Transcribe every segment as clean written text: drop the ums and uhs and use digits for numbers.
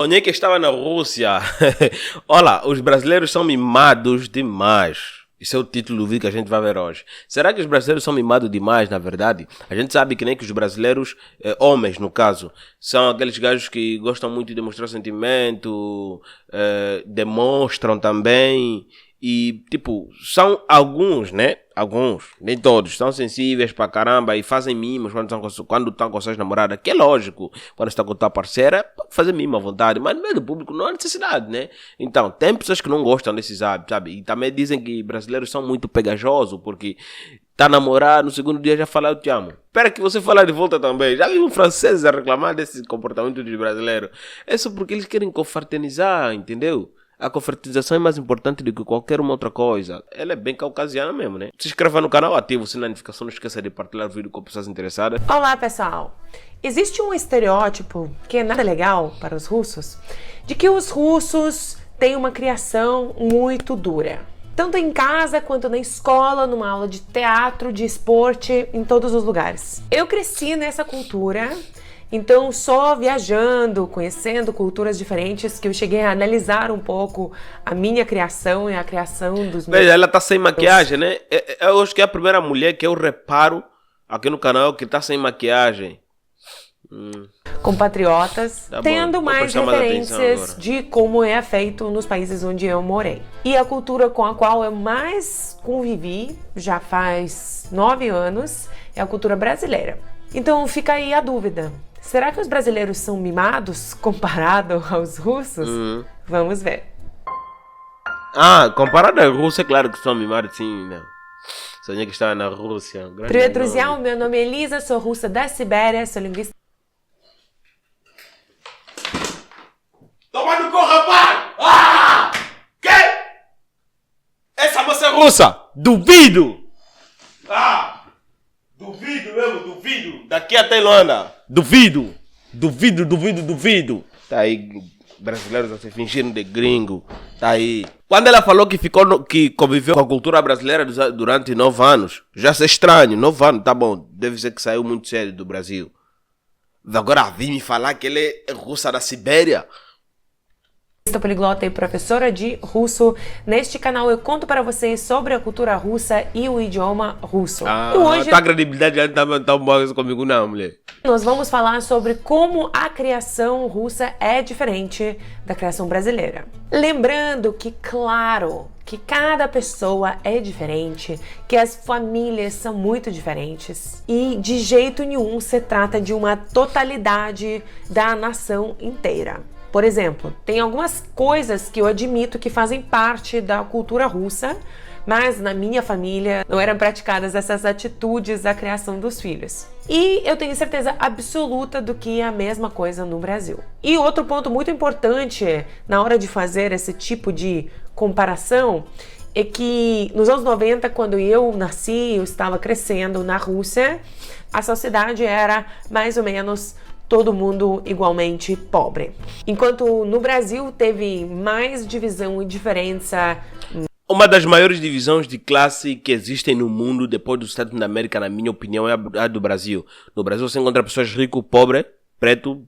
Sonhei que estava na Rússia. Olha, os brasileiros são mimados demais. Isso é o título do vídeo que a gente vai ver hoje. Será que os brasileiros são mimados demais, na verdade? A gente sabe que nem que os brasileiros, homens no caso, são aqueles gajos que gostam muito de demonstrar sentimento, demonstram também. E, tipo, são alguns, né? Alguns, nem todos, são sensíveis pra caramba e fazem mimos quando estão com suas namoradas, que é lógico, quando está com a tua parceira, pode fazer mimo à vontade, mas no meio do público não há necessidade, né? Então, tem pessoas que não gostam desses hábitos, sabe? E também dizem que brasileiros são muito pegajosos, porque tá a namorar, no segundo dia já fala eu te amo. Espera que você fale de volta também. Já vi um francês a reclamar desse comportamento dos brasileiros. É só porque eles querem confraternizar, entendeu? A confraternização é mais importante do que qualquer uma outra coisa. Ela é bem caucasiana mesmo, né? Se inscreva no canal, ative o sininho de notificação, não esqueça de partilhar o vídeo com pessoas interessadas. Olá, pessoal! Existe um estereótipo que é nada legal para os russos, de que os russos têm uma criação muito dura. Tanto em casa, quanto na escola, numa aula de teatro, de esporte, em todos os lugares. Eu cresci nessa cultura. Então, só viajando, conhecendo culturas diferentes, que eu cheguei a analisar um pouco a minha criação e a criação dos meus... Veja, ela tá sem maquiagem, né? Eu acho que é a primeira mulher que eu reparo aqui no canal que tá sem maquiagem. Compatriotas, Tá bom, tendo vou mais prestar mais atenção referências agora. de como é feito nos países onde eu morei. E a cultura com a qual eu mais convivi, já faz 9 anos, é a cultura brasileira. Então fica aí a dúvida. Será que os brasileiros são mimados comparado aos russos? Vamos ver. Comparado à Rússia, claro que são mimados, sim, né? Sonhei que estava na Rússia. Привет, друзья! Meu nome é Elisa, sou russa da Sibéria, sou linguista... Toma no cu, rapaz! Que? Essa moça é russa! Duvido! Duvido mesmo, duvido! Daqui até Luanda! Duvido! Duvido! Tá aí, brasileiros a se fingindo de gringo. Tá aí. Quando ela falou que conviveu com a cultura brasileira durante 9 anos, já se estranho, 9 anos, tá bom, deve ser que saiu muito cedo do Brasil. Agora vim me falar que ele é russa da Sibéria. Poliglota e professora de russo. Neste canal eu conto para vocês sobre a cultura russa e o idioma russo. E hoje tua credibilidade já não tá tão boa comigo não, mulher. nós vamos falar sobre como a criação russa é diferente da criação brasileira. Lembrando que, claro, que cada pessoa é diferente, que as famílias são muito diferentes e de jeito nenhum se trata de uma totalidade da nação inteira. Por exemplo, tem algumas coisas que eu admito que fazem parte da cultura russa, mas na minha família não eram praticadas essas atitudes da criação dos filhos. E eu tenho certeza absoluta do que é a mesma coisa no Brasil. E outro ponto muito importante na hora de fazer esse tipo de comparação é que nos anos 90, quando eu nasci, eu estava crescendo na Rússia, a sociedade era mais ou menos todo mundo igualmente pobre. Enquanto no Brasil teve mais divisão e diferença. Uma das maiores divisões de classe que existem no mundo depois dos Estados Unidos da América, na minha opinião, é a do Brasil. No Brasil você encontra pessoas rico, pobre, preto,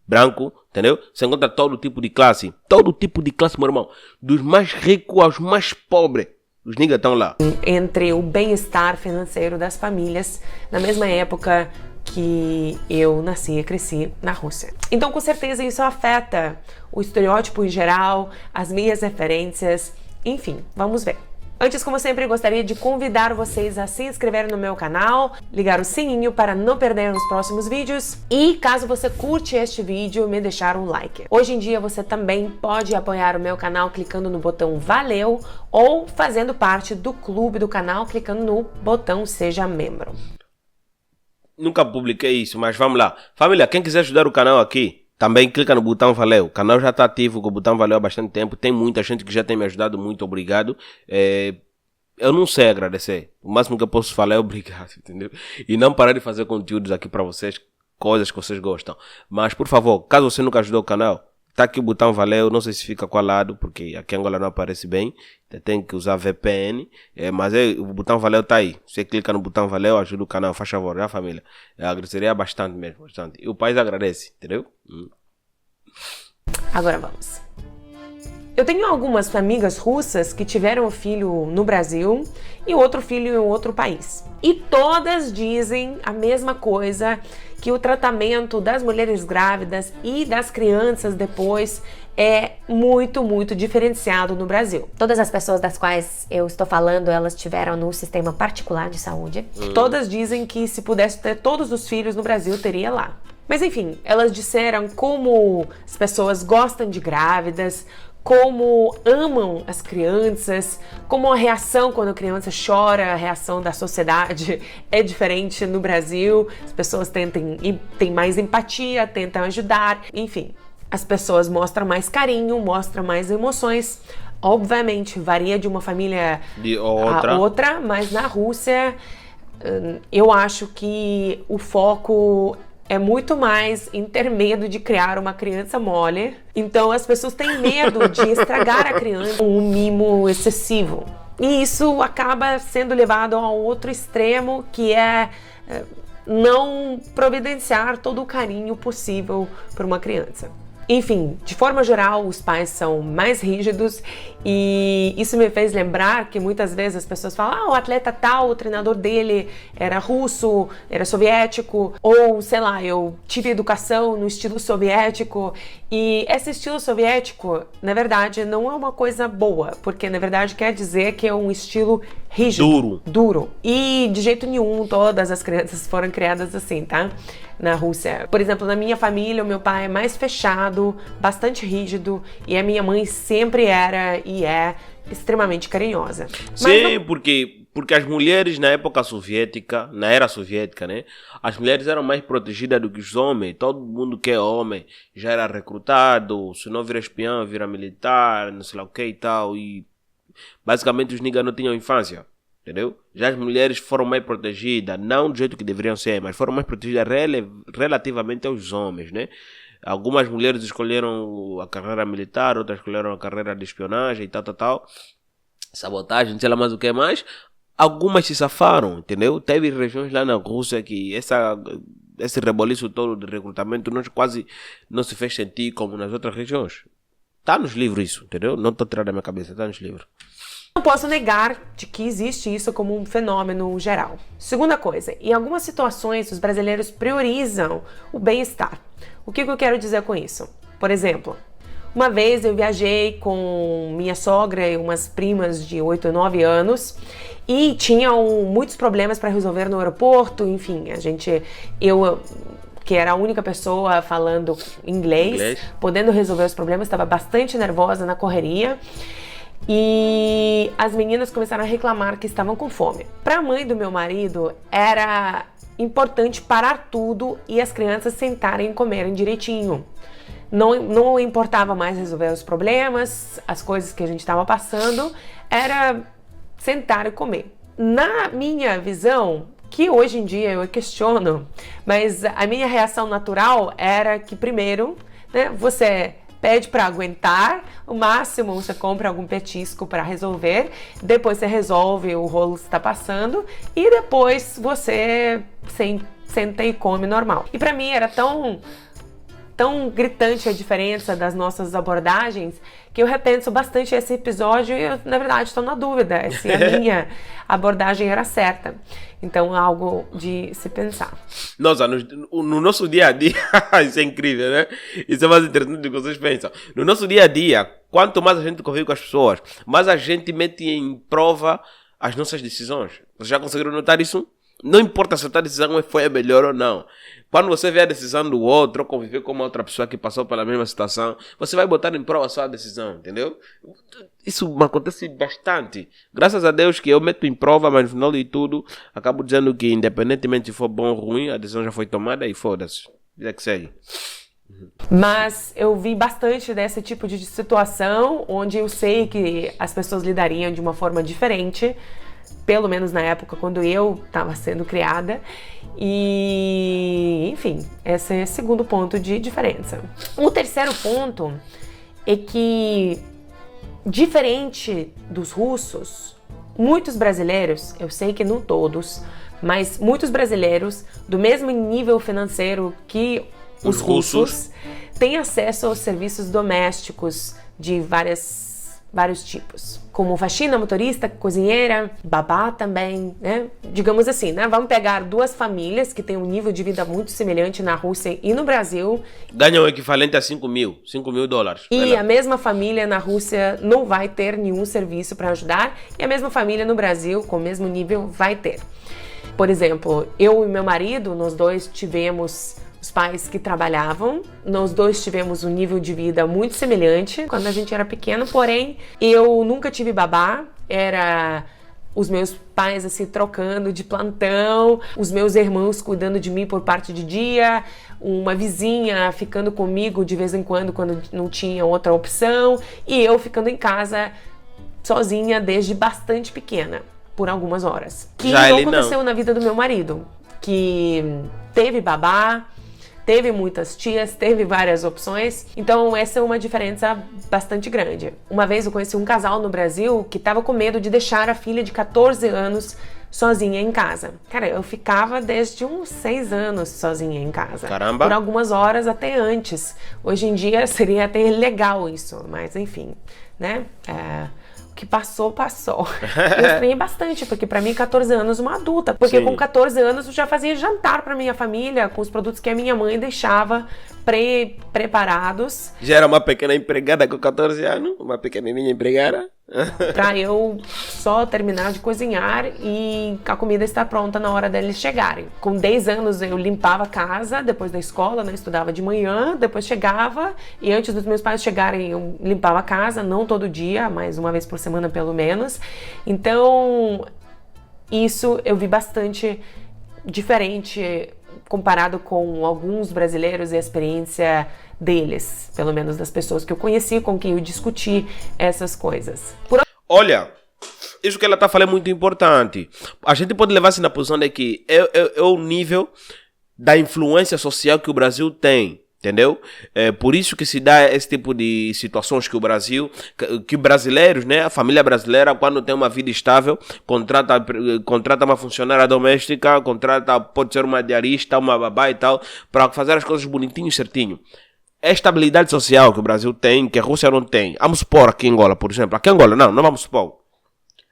branco, entendeu? Você encontra todo tipo de classe. Todo tipo de classe, meu irmão. Dos mais ricos aos mais pobres. Os niggas estão lá. Entre o bem-estar financeiro das famílias na mesma época que eu nasci e cresci na Rússia. Então, com certeza, isso afeta o estereótipo em geral, as minhas referências, enfim, vamos ver. Antes, como sempre, gostaria de convidar vocês a se inscreverem no meu canal, ligar o sininho para não perder os próximos vídeos e, caso você curte este vídeo, me deixar um like. Hoje em dia, você também pode apoiar o meu canal clicando no botão Valeu ou fazendo parte do clube do canal clicando no botão Seja Membro. Nunca publiquei isso, mas vamos lá. Família, quem quiser ajudar o canal aqui, também clica no botão Valeu. O canal já está ativo com o botão Valeu há bastante tempo. Tem muita gente que já tem me ajudado, muito obrigado. Eu não sei agradecer. O máximo que eu posso falar é obrigado, entendeu? E não parar de fazer conteúdos aqui para vocês, coisas que vocês gostam. Mas, por favor, caso você nunca ajudou o canal, tá aqui o botão Valeu, não sei se fica qual lado, porque aqui em Angola não aparece bem. Tem que usar VPN, mas o botão Valeu tá aí. Você clica no botão Valeu, ajuda o canal, faz favor, já família. Eu agradeceria bastante mesmo, bastante. E o país agradece, entendeu? Agora vamos. Eu tenho algumas amigas russas que tiveram um filho no Brasil e outro filho em outro país. E todas dizem a mesma coisa, que o tratamento das mulheres grávidas e das crianças depois é muito, muito diferenciado no Brasil. Todas as pessoas das quais eu estou falando, elas tiveram no sistema particular de saúde. Todas dizem que se pudesse ter todos os filhos no Brasil, teria lá. Mas enfim, elas disseram como as pessoas gostam de grávidas, como amam as crianças, como a reação quando a criança chora, a reação da sociedade é diferente no Brasil. As pessoas têm mais empatia, tentam ajudar, enfim. As pessoas mostram mais carinho, mostram mais emoções. Obviamente, varia de uma família a outra, mas na Rússia, eu acho que o foco é muito mais em ter medo de criar uma criança mole. Então as pessoas têm medo de estragar a criança com um mimo excessivo. E isso acaba sendo levado a outro extremo, que é não providenciar todo o carinho possível para uma criança. Enfim, de forma geral, os pais são mais rígidos e isso me fez lembrar que muitas vezes as pessoas falam: o atleta tal, o treinador dele era russo, era soviético, ou sei lá, eu tive educação no estilo soviético. E esse estilo soviético, na verdade, não é uma coisa boa, porque na verdade quer dizer que é um estilo rígido, duro. E de jeito nenhum todas as crianças foram criadas assim, tá? Na Rússia. Por exemplo, na minha família, o meu pai é mais fechado, bastante rígido, e a minha mãe sempre era e é extremamente carinhosa. Sim, porque as mulheres na época soviética, na era soviética, né? As mulheres eram mais protegidas do que os homens. Todo mundo que é homem já era recrutado, se não vira espião, vira militar, não sei lá o que e tal. E basicamente os niggas não tinham infância. Entendeu? Já as mulheres foram mais protegidas, não do jeito que deveriam ser, mas foram mais protegidas relativamente aos homens, né? Algumas mulheres escolheram a carreira militar, outras escolheram a carreira de espionagem e tal. Sabotagem, sei lá mais o que mais. Algumas se safaram, entendeu? Teve regiões lá na Rússia que esse reboliço todo de recrutamento quase não se fez sentir como nas outras regiões. Tá nos livros isso, entendeu? Não estou tirando da minha cabeça, tá nos livros. Não posso negar de que existe isso como um fenômeno geral. Segunda coisa, em algumas situações os brasileiros priorizam o bem-estar. O que eu quero dizer com isso? Por exemplo, uma vez eu viajei com minha sogra e umas primas de 8 ou 9 anos e tinham muitos problemas para resolver no aeroporto. Enfim, eu que era a única pessoa falando inglês, podendo resolver os problemas, estava bastante nervosa na correria. E as meninas começaram a reclamar que estavam com fome. Para a mãe do meu marido, era importante parar tudo e as crianças sentarem e comerem direitinho. Não importava mais resolver os problemas, as coisas que a gente estava passando, era sentar e comer. Na minha visão, que hoje em dia eu questiono, mas a minha reação natural era que primeiro, né, você pede para aguentar, o máximo você compra algum petisco para resolver, depois você resolve o rolo que está passando e depois você senta e come normal. E para mim era tão gritante a diferença das nossas abordagens que eu repenso bastante esse episódio e eu, na verdade, estou na dúvida se a minha abordagem era certa. Então, algo de se pensar. Nossa, no nosso dia a dia, isso é incrível, né? Isso é mais interessante do que vocês pensam. No nosso dia a dia, quanto mais a gente convive com as pessoas, mais a gente mete em prova as nossas decisões. Vocês já conseguiram notar isso? Não importa se a tua decisão foi a melhor ou não. Quando você vê a decisão do outro, ou conviver com uma outra pessoa que passou pela mesma situação, você vai botar em prova a sua decisão, entendeu? Isso me acontece bastante. Graças a Deus que eu meto em prova, mas no final de tudo, acabo dizendo que independentemente se for bom ou ruim, a decisão já foi tomada e foda-se. Vida que segue. Mas eu vi bastante desse tipo de situação, onde eu sei que as pessoas lidariam de uma forma diferente, pelo menos na época quando eu estava sendo criada. E, enfim, esse é o segundo ponto de diferença. O terceiro ponto é que, diferente dos russos, muitos brasileiros, eu sei que não todos, mas muitos brasileiros do mesmo nível financeiro que os russos tem acesso aos serviços domésticos de vários tipos, como faxina, motorista, cozinheira, babá também, né? Digamos assim, né? Vamos pegar duas famílias que têm um nível de vida muito semelhante na Rússia e no Brasil. Ganham o equivalente a 5 mil dólares. E a mesma família na Rússia não vai ter nenhum serviço para ajudar, e a mesma família no Brasil, com o mesmo nível, vai ter. Por exemplo, eu e meu marido, nós dois tivemos os pais que trabalhavam, nós dois tivemos um nível de vida muito semelhante quando a gente era pequeno, porém, eu nunca tive babá, era os meus pais assim trocando de plantão, os meus irmãos cuidando de mim por parte de dia, uma vizinha ficando comigo de vez em quando não tinha outra opção, e eu ficando em casa sozinha desde bastante pequena, por algumas horas. Que não aconteceu na vida do meu marido, que teve babá, teve muitas tias, teve várias opções, então essa é uma diferença bastante grande. Uma vez eu conheci um casal no Brasil que estava com medo de deixar a filha de 14 anos sozinha em casa. Cara, eu ficava desde uns 6 anos sozinha em casa. Caramba! Por algumas horas até antes. Hoje em dia seria até legal isso, mas enfim, né? O que passou. Eu estranhei bastante, porque pra mim 14 anos uma adulta. Porque com 14 anos eu já fazia jantar pra minha família com os produtos que a minha mãe deixava preparados. Já era uma pequena empregada com 14 anos? Uma pequenininha empregada? Pra eu só terminar de cozinhar e a comida estar pronta na hora deles chegarem. Com 10 anos eu limpava a casa depois da escola, né? Estudava de manhã, depois chegava e antes dos meus pais chegarem eu limpava a casa, não todo dia, mas uma vez por semana pelo menos. Então isso eu vi bastante diferente comparado com alguns brasileiros e a experiência deles, pelo menos das pessoas que eu conheci, com quem eu discuti essas coisas. Olha, isso que ela está falando é muito importante. A gente pode levar-se na posição de que é o nível da influência social que o Brasil tem. Entendeu? É por isso que se dá esse tipo de situações que o Brasil, que brasileiros, né? A família brasileira, quando tem uma vida estável, contrata uma funcionária doméstica, pode ser uma diarista, uma babá e tal, para fazer as coisas bonitinho e certinho. É a estabilidade social que o Brasil tem, que a Rússia não tem. Vamos supor aqui em Angola, por exemplo. Aqui em Angola, não vamos supor.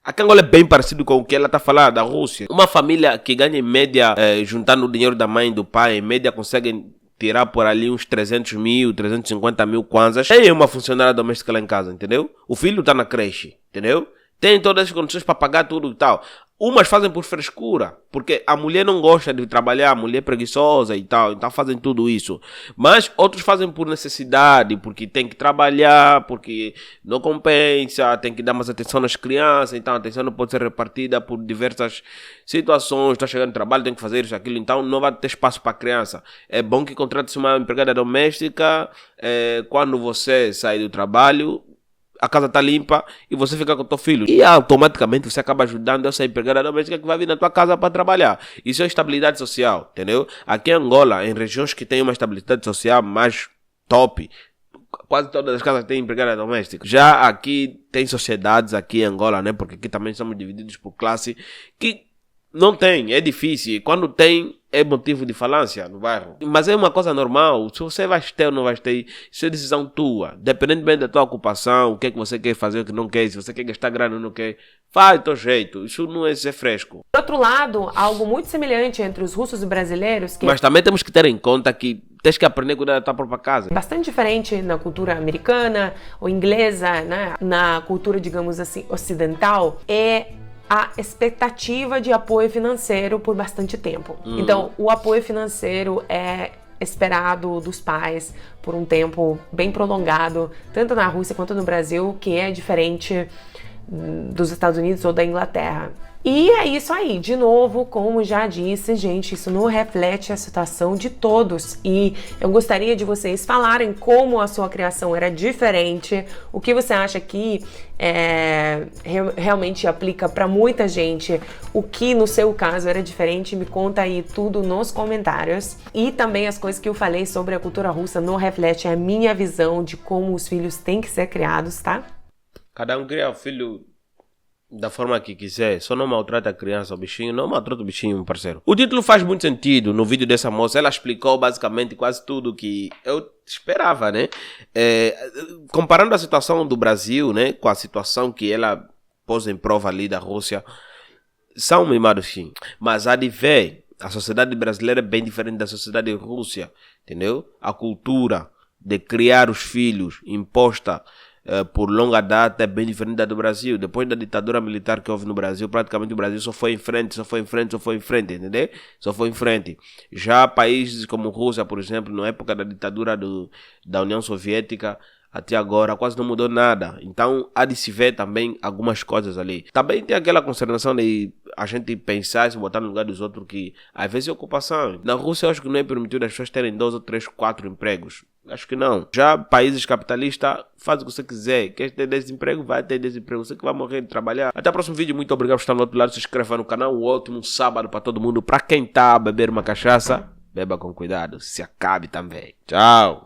Aqui em Angola é bem parecido com o que ela está falando da Rússia. Uma família que ganha em média, juntando o dinheiro da mãe e do pai, em média consegue tirar por ali uns 300 mil, 350 mil kwanzas. Tem uma funcionária doméstica lá em casa, entendeu? O filho está na creche, entendeu? Tem todas as condições para pagar tudo e tal. Umas fazem por frescura, porque a mulher não gosta de trabalhar, a mulher é preguiçosa e tal, então fazem tudo isso. Mas outros fazem por necessidade, porque tem que trabalhar, porque não compensa, tem que dar mais atenção nas crianças, então a atenção não pode ser repartida por diversas situações, está chegando no trabalho, tem que fazer isso, aquilo, então não vai ter espaço para a criança. É bom que contrate-se uma empregada doméstica, quando você sai do trabalho, a casa está limpa e você fica com o teu filho. E automaticamente você acaba ajudando essa empregada doméstica que vai vir na tua casa para trabalhar. Isso é estabilidade social, entendeu? Aqui em Angola, em regiões que têm uma estabilidade social mais top, quase todas as casas têm empregada doméstica. Já aqui tem sociedades aqui em Angola, né? Porque aqui também somos divididos por classe, que não tem, é difícil. Quando tem, é motivo de falância no bairro. Mas é uma coisa normal. Se você vai ter ou não vai ter, isso é decisão tua. Dependendo bem da tua ocupação, o que é que você quer fazer, o que não quer. Se você quer gastar grana ou não quer, faz do teu jeito. Isso não é ser fresco. Por outro lado, algo muito semelhante entre os russos e brasileiros... Mas também temos que ter em conta que tens que aprender a cuidar da tua própria casa. Bastante diferente na cultura americana ou inglesa, né? Na cultura, digamos assim, ocidental, é a expectativa de apoio financeiro por bastante tempo. Então, o apoio financeiro é esperado dos pais por um tempo bem prolongado, tanto na Rússia quanto no Brasil, que é diferente dos Estados Unidos ou da Inglaterra. E é isso aí, de novo, como já disse, gente, isso não reflete a situação de todos. E eu gostaria de vocês falarem como a sua criação era diferente, o que você acha que realmente aplica para muita gente, o que no seu caso era diferente, me conta aí tudo nos comentários. E também as coisas que eu falei sobre a cultura russa não refletem a minha visão de como os filhos têm que ser criados, tá? Cada um cria o filho da forma que quiser, só não maltrata a criança, o bichinho, não maltrata o bichinho, meu parceiro. O título faz muito sentido no vídeo dessa moça, ela explicou basicamente quase tudo que eu esperava, né? Comparando a situação do Brasil, né, com a situação que ela pôs em prova ali da Rússia, são mimados sim, mas há de ver, a sociedade brasileira é bem diferente da sociedade russa, entendeu? A cultura de criar os filhos imposta por longa data é bem diferente da do Brasil. Depois da ditadura militar que houve no Brasil, praticamente o Brasil só foi em frente, entendeu? Só foi em frente. Já países como Rússia, por exemplo, na época da ditadura da União Soviética, até agora quase não mudou nada. Então há de se ver também algumas coisas ali. Também tem aquela consternação de a gente pensar, se botar no lugar dos outros, que às vezes é ocupação. Na Rússia eu acho que não é permitido as pessoas terem 2 ou 3, 4 empregos. Acho que não. Já países capitalistas, faz o que você quiser. Quer ter desemprego, vai ter desemprego. Você que vai morrer de trabalhar. Até o próximo vídeo. Muito obrigado por estar no outro lado. Se inscreva no canal. Um ótimo sábado para todo mundo. Para quem tá a beber uma cachaça, beba com cuidado. Se acabe também. Tchau.